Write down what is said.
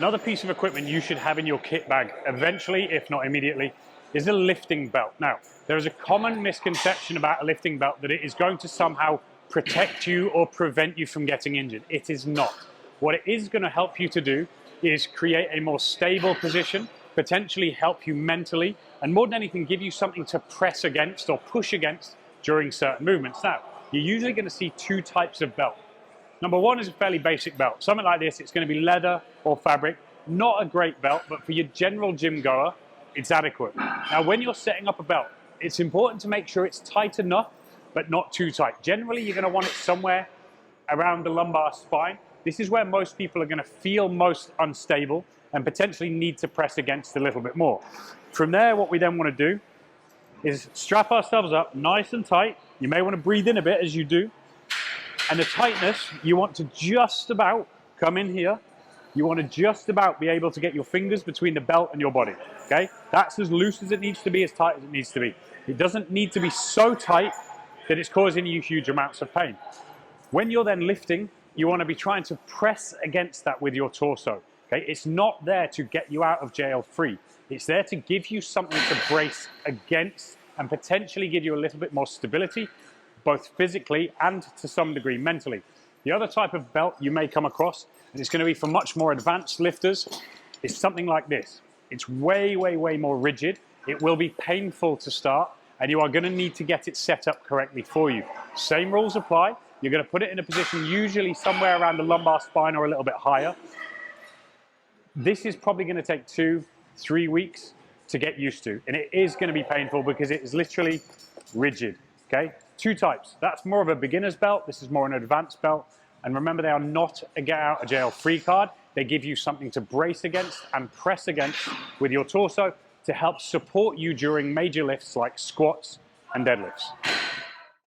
Another piece of equipment you should have in your kit bag, eventually, if not immediately, is a lifting belt. Now, there is a common misconception about a lifting belt that it is going to somehow protect you or prevent you from getting injured. It is not. What it is going to help you to do is create a more stable position, potentially help you mentally, and more than anything, give you something to press against or push against during certain movements. Now, you're usually going to see two types of belt. Number one is a fairly basic belt. Something like this, it's going to be leather or fabric. Not a great belt, but for your general gym goer, it's adequate. Now, when you're setting up a belt, it's important to make sure it's tight enough, but not too tight. Generally, you're going to want it somewhere around the lumbar spine. This is where most people are going to feel most unstable and potentially need to press against a little bit more. From there, what we then want to do is strap ourselves up nice and tight. You may want to breathe in a bit as you do. And the tightness, you want to just about come in here. You want to just about be able to get your fingers between the belt and your body, okay? That's as loose as it needs to be, as tight as it needs to be. It doesn't need to be so tight that it's causing you huge amounts of pain. When you're then lifting, you want to be trying to press against that with your torso, okay? It's not there to get you out of jail free. It's there to give you something to brace against and potentially give you a little bit more stability, both physically and to some degree mentally. The other type of belt you may come across, and it's going to be for much more advanced lifters, is something like this. It's way, way, way more rigid. It will be painful to start, and you are going to need to get it set up correctly for you. Same rules apply. You're going to put it in a position usually somewhere around the lumbar spine or a little bit higher. This is probably going to take 2-3 weeks to get used to, and it is going to be painful because it is literally rigid, okay? Two types. That's more of a beginner's belt. This is more an advanced belt. And remember, they are not a get out of jail free card. They give you something to brace against and press against with your torso to help support you during major lifts like squats and deadlifts.